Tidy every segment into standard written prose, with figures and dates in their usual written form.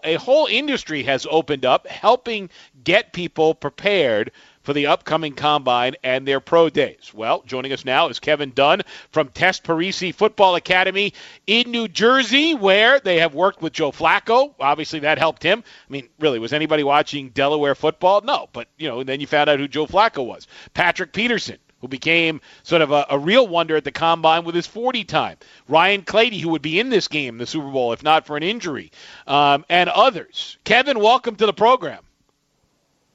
A whole industry has opened up, helping get people prepared for the upcoming combine and their pro days. Well, joining us now is Kevin Dunn from Test Parisi Football Academy in New Jersey, where they have worked with Joe Flacco. Obviously, that helped him. I mean, really, was anybody watching Delaware football? No, but, then you found out who Joe Flacco was. Patrick Peterson, who became sort of a real wonder at the Combine with his 40 time. Ryan Clady, who would be in this game, the Super Bowl, if not for an injury, and others. Kevin, welcome to the program.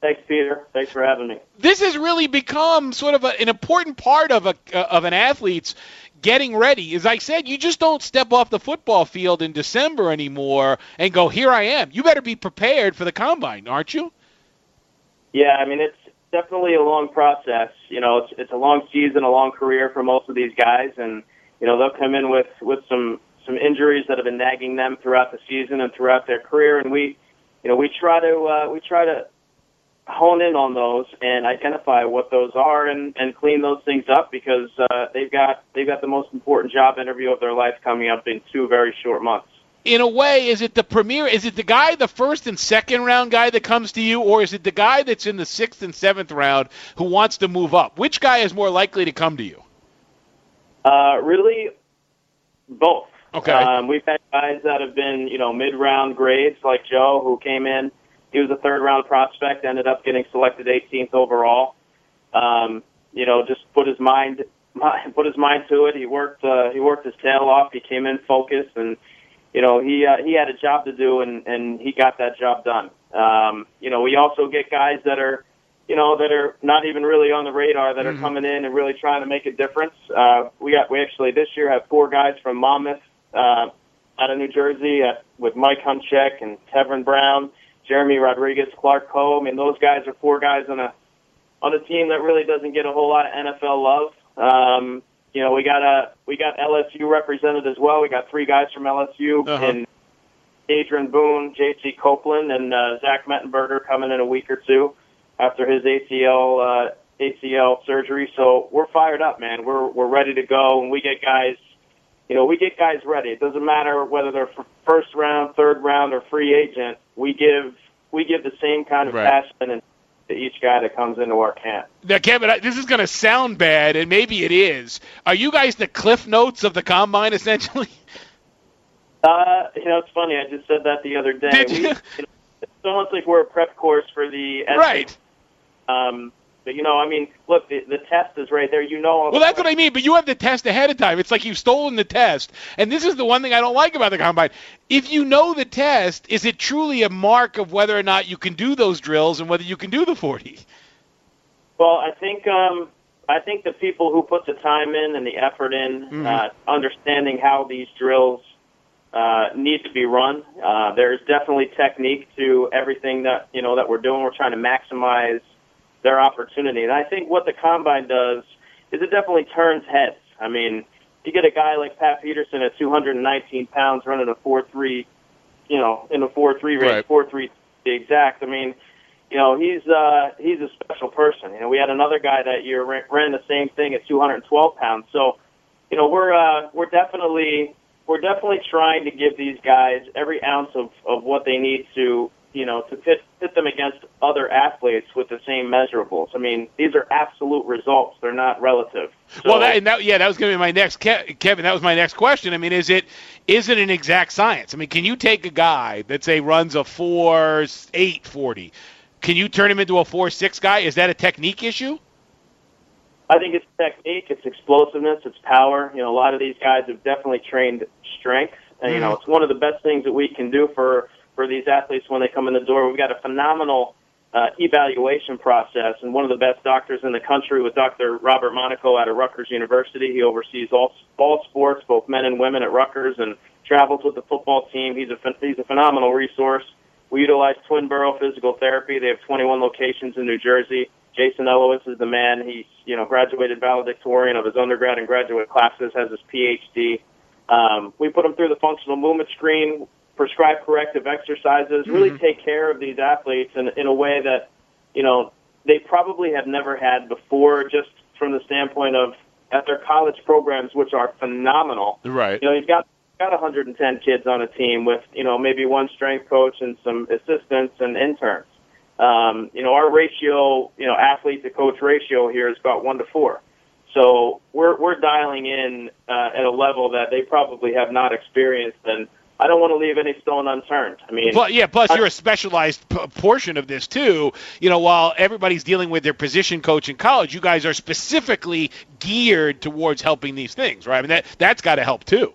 Thanks, Peter. Thanks for having me. This has really become sort of an important part of an athlete's getting ready. As I said, you just don't step off the football field in December anymore and go, here I am. You better be prepared for the Combine, aren't you? Yeah, I mean, it's definitely a long process. It's a long season, a long career for most of these guys, and they'll come in with some injuries that have been nagging them throughout the season and throughout their career, and we try to hone in on those and identify what those are and clean those things up, because they've got the most important job interview of their life coming up in 2 very short months. In a way, is it the guy, the first and second round guy that comes to you, or is it the guy that's in the 6th and 7th round who wants to move up? Which guy is more likely to come to you? Really, both. Okay. We've had guys that have been, mid-round grades, like Joe, who came in. He was a 3rd-round prospect, ended up getting selected 18th overall. Just put his mind to it. He worked his tail off. He came in focused, and he had a job to do, and he got that job done. We also get guys that are not even really on the radar that are coming in and really trying to make a difference. We actually this year have 4 guys from Monmouth, out of New Jersey, with Mike Hunchek and Tevin Brown, Jeremy Rodriguez, Clark Coe. I mean, those guys are 4 guys on a team that really doesn't get a whole lot of NFL love. We got LSU represented as well. We got 3 guys from LSU, and Adrian Boone, J.C. Copeland, and Zach Mettenberger coming in a week or 2 after his ACL surgery. So we're fired up, man. We're ready to go, and we get guys ready. It doesn't matter whether they're first round, 3rd round, or free agent. We give the same kind of passion and to each guy that comes into our camp. Now, Kevin, this is going to sound bad, and maybe it is. Are you guys the Cliff Notes of the Combine, essentially? It's funny. I just said that the other day. Did you? It's almost like we're a prep course for the SAT. Right. But, look, the test is right there. Well, that's what I mean, but you have the test ahead of time. It's like you've stolen the test. And this is the one thing I don't like about the Combine. If you know the test, is it truly a mark of whether or not you can do those drills and whether you can do the 40? Well, I think the people who put the time in and the effort in, understanding how these drills need to be run, there's definitely technique to everything that we're doing. We're trying to maximize their opportunity. And I think what the Combine does is it definitely turns heads. I mean, you get a guy like Pat Peterson at 219 pounds running a 4.3, in a 4.3 range, right. 4.3 to be exact. I mean, he's a special person. We had another guy that year ran the same thing at 212 pounds. So, we're definitely trying to give these guys every ounce of what they need to pit them against other athletes with the same measurables. I mean, these are absolute results. They're not relative. So, well, that was going to be my next, Kevin, that was my next question. I mean, is it an exact science? I mean, can you take a guy that, say, runs a 4.8 40? Can you turn him into a 4.6 guy? Is that a technique issue? I think it's technique, it's explosiveness, it's power. A lot of these guys have definitely trained strength. And, it's one of the best things that we can do for these athletes when they come in the door. We've got a phenomenal evaluation process, and one of the best doctors in the country with Dr. Robert Monaco out of Rutgers University. He oversees all sports, both men and women at Rutgers, and travels with the football team. He's a phenomenal resource. We utilize Twin Borough Physical Therapy. They have 21 locations in New Jersey. Jason Elowitz is the man. He's graduated valedictorian of his undergrad and graduate classes, has his PhD. We put him through the functional movement screen, prescribe corrective exercises, really take care of these athletes in a way that, they probably have never had before, just from the standpoint of at their college programs, which are phenomenal. Right. You've got got 110 kids on a team with, maybe one strength coach and some assistants and interns. Our ratio, athlete to coach ratio here is about 1-4. So we're dialing in at a level that they probably have not experienced, and I don't want to leave any stone unturned. I mean, plus you're a specialized portion of this too. While everybody's dealing with their position coach in college, you guys are specifically geared towards helping these things, right? I mean, that's got to help too.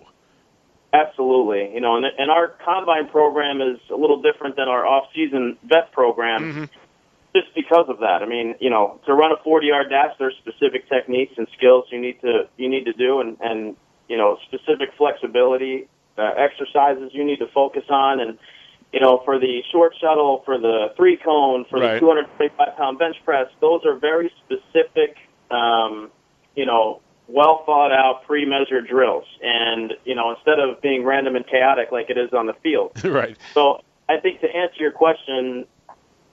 Absolutely. And our combine program is a little different than our off-season vet program, just because of that. I mean, to run a 40-yard dash, there's specific techniques and skills you need to do, and specific flexibility exercises you need to focus on, and for the short shuttle, for the 3-cone, for the 225-pound bench press, those are very specific, well thought out, pre-measured drills, and instead of being random and chaotic like it is on the field. Right. So I think to answer your question,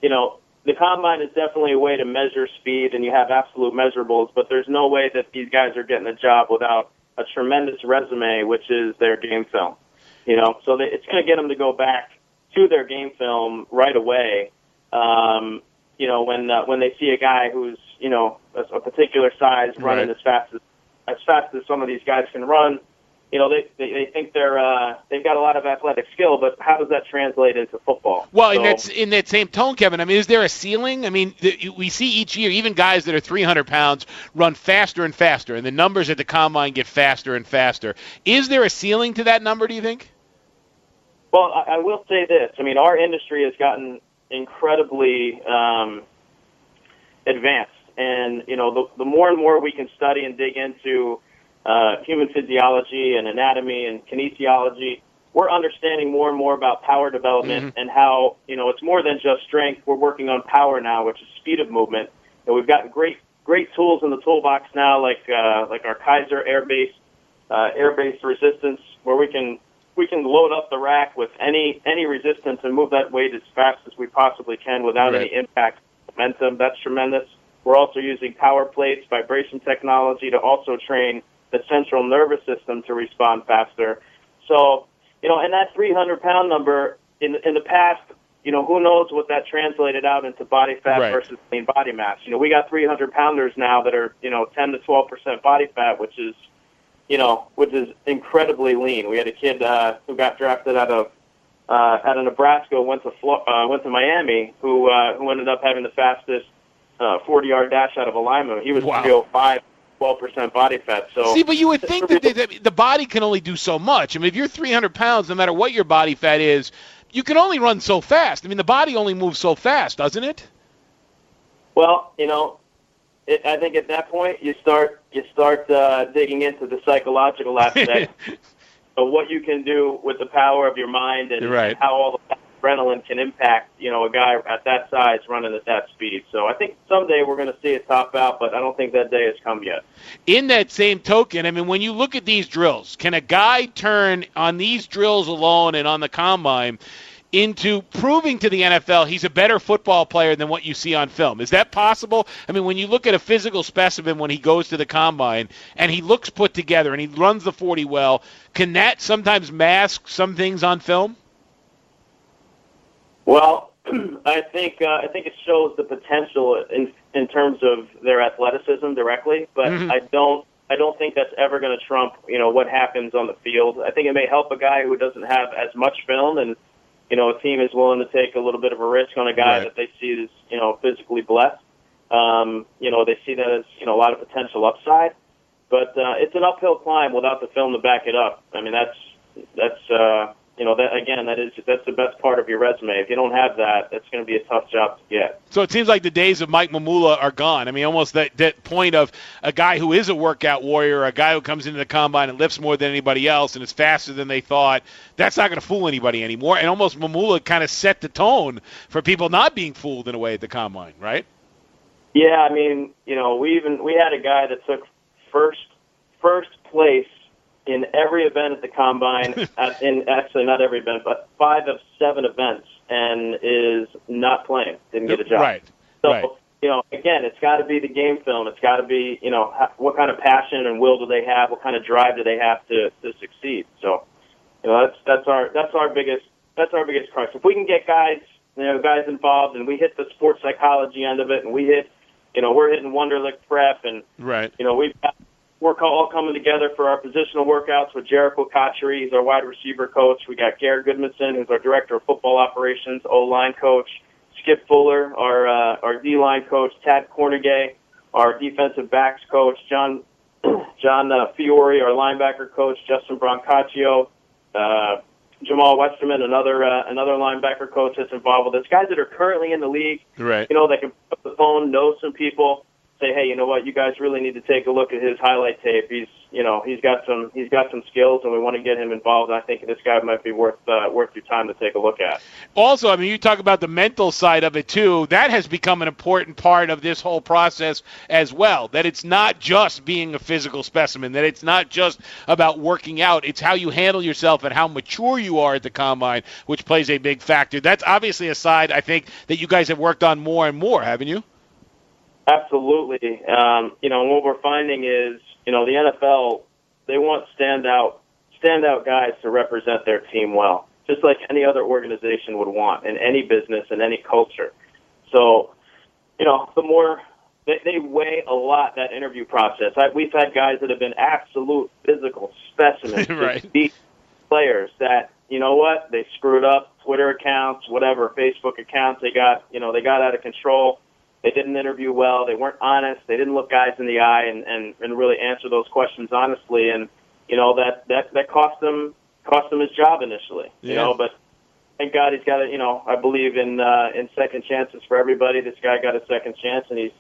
the combine is definitely a way to measure speed, and you have absolute measurables, but there's no way that these guys are getting a job without a tremendous resume, which is their game film. So it's going to get them to go back to their game film right away. When they see a guy who's a particular size running as fast as some of these guys can run, they think they've got a lot of athletic skill, but how does that translate into football? Well, in that same tone, Kevin, I mean, is there a ceiling? I mean, we see each year, even guys that are 300 pounds run faster and faster, and the numbers at the combine get faster and faster. Is there a ceiling to that number, do you think? Well, I will say this. I mean, our industry has gotten incredibly advanced, and, the more and more we can study and dig into human physiology and anatomy and kinesiology, we're understanding more and more about power development and how, it's more than just strength. We're working on power now, which is speed of movement. And we've got great tools in the toolbox now, like our Kaiser air-based resistance, where we can load up the rack with any resistance and move that weight as fast as we possibly can without any impact momentum. That's tremendous. We're also using power plates, vibration technology to also train the central nervous system to respond faster. So, and that 300-pound number, in the past, who knows what that translated out into body fat versus lean body mass. We got 300-pounders now that are, 10 to 12% body fat, which is incredibly lean. We had a kid who got drafted out of Nebraska, went to Miami, who ended up having the fastest 40-yard dash out of a lineman. He was 305. 12% body fat. So see, but you would think that the body can only do so much. I mean, if you're 300 pounds, no matter what your body fat is, you can only run so fast. I mean, the body only moves so fast, doesn't it? Well, I think at that point you start digging into the psychological aspect of what you can do with the power of your mind and how all the adrenaline can impact, a guy at that size running at that speed. So I think someday we're going to see it top out, but I don't think that day has come yet. In that same token, I mean, when you look at these drills, can a guy turn on these drills alone and on the combine into proving to the NFL he's a better football player than what you see on film? Is that possible? I mean, when you look at a physical specimen when he goes to the combine and he looks put together and he runs the 40 well, can that sometimes mask some things on film? Well, I think it shows the potential in terms of their athleticism directly, but I don't think that's ever going to trump what happens on the field. I think it may help a guy who doesn't have as much film, and a team is willing to take a little bit of a risk on a guy that they see as physically blessed. They see that as a lot of potential upside, but it's an uphill climb without the film to back it up. I mean, that's the best part of your resume. If you don't have that, that's going to be a tough job to get. So it seems like the days of Mike Mamula are gone. I mean, almost that point of a guy who is a workout warrior, a guy who comes into the combine and lifts more than anybody else and is faster than they thought. That's not going to fool anybody anymore. And almost Mamula kind of set the tone for people not being fooled in a way at the combine, right? Yeah, I mean, we had a guy that took first place in every event at the combine, actually not every event, but 5 of 7 events, and is not playing, didn't get a job. Right. So, again, it's got to be the game film. It's got to be, what kind of passion and will do they have? What kind of drive do they have to succeed? So, That's our biggest crux. If we can get guys involved, and we hit the sports psychology end of it, and we hit, we're hitting Wonderlic prep, and right. We're all coming together for our positional workouts with Jericho Kochery. He's our wide receiver coach. We got Garrett Goodmanson, who's our director of football operations, O-line coach. Skip Fuller, our D-line coach. Tad Cornegay, our defensive backs coach. John Fiore, our linebacker coach. Justin Brancaccio, Jamal Westerman, another linebacker coach that's involved with this. Guys that are currently in the league, right? That can pick up the phone, know some people, say, hey, you know what, you guys really need to take a look at his highlight tape. He's got some skills, and we want to get him involved. I think this guy might be worth your time to take a look at. Also, I mean, you talk about the mental side of it too. That has become an important part of this whole process as well. That it's not just being a physical specimen. That it's not just about working out. It's how you handle yourself and how mature you are at the combine, which plays a big factor. That's obviously a side I think that you guys have worked on more and more, haven't you? Absolutely. What we're finding is, the NFL, they want standout guys to represent their team well, just like any other organization would want in any business and any culture. So, the more they weigh a lot, that interview process. We've had guys that have been absolute physical specimens, right. Beat players that, they screwed up, Twitter accounts, whatever, Facebook accounts, they got out of control. They didn't interview well. They weren't honest. They didn't look guys in the eye and really answer those questions honestly. And that cost him his job initially. Yeah. But thank God he's got I believe in second chances for everybody. This guy got a second chance, and he's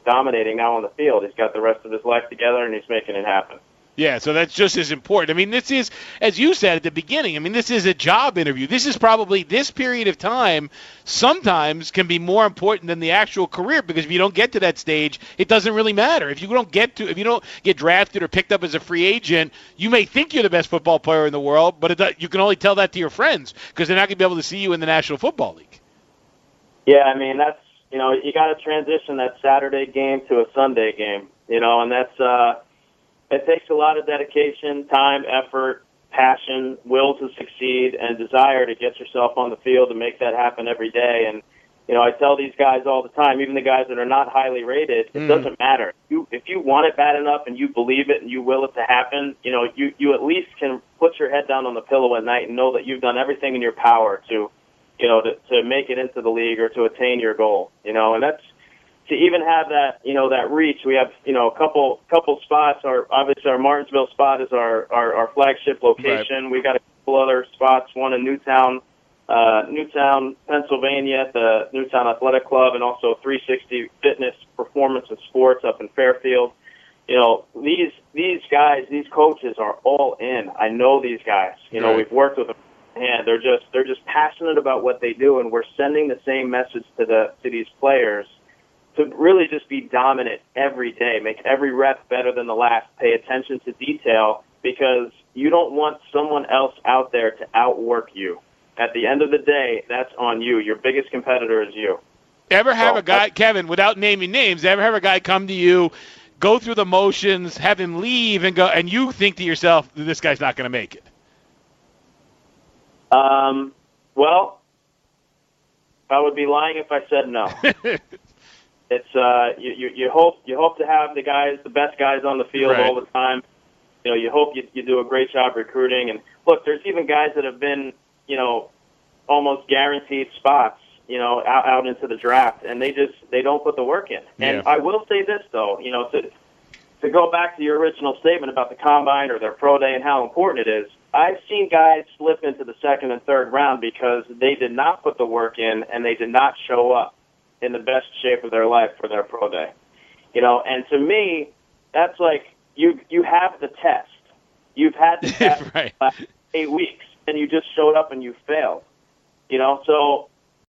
dominating now on the field. He's got the rest of his life together, and he's making it happen. Yeah, so that's just as important. I mean, this is, as you said at the beginning, this is a job interview. This is probably, this period of time sometimes can be more important than the actual career, because if you don't get to that stage, it doesn't really matter. If you don't get drafted or picked up as a free agent, you may think you're the best football player in the world, but you can only tell that to your friends, because they're not going to be able to see you in the National Football League. Yeah, that's, you got to transition that Saturday game to a Sunday game, and that's, it takes a lot of dedication, time, effort, passion, will to succeed, and desire to get yourself on the field and make that happen every day. And, I tell these guys all the time, even the guys that are not highly rated, it doesn't matter. If you want it bad enough and you believe it and you will it to happen, you at least can put your head down on the pillow at night and know that you've done everything in your power to make it into the league or to attain your goal, and that's, to even have that, that reach. We have, a couple spots. Obviously our Martinsville spot is our flagship location. Right. We got a couple other spots, one in Newtown, Pennsylvania at the Newtown Athletic Club, and also 360 Fitness Performance and Sports up in Fairfield. These guys, these coaches are all in. I know these guys. Right. We've worked with them. And they're just passionate about what they do, and we're sending the same message to these players to really just be dominant every day, make every rep better than the last, pay attention to detail, because you don't want someone else out there to outwork you. At the end of the day, that's on you. Your biggest competitor is you. Ever have a guy, Kevin, without naming names, ever have a guy come to you, go through the motions, have him leave, and go, and you think to yourself, this guy's not going to make it? Well, I would be lying if I said no. It's you hope to have the best guys on the field right. all the time. You hope you do a great job recruiting. And look, there's even guys that have been almost guaranteed spots out into the draft, and they don't put the work in. Yeah. And I will say this though, to go back to your original statement about the combine or their pro day and how important it is. I've seen guys slip into the second and third round because they did not put the work in and they did not show up in the best shape of their life for their pro day. And to me, that's like you have the test. You've had the test right. for 8 weeks, and you just showed up and you failed. So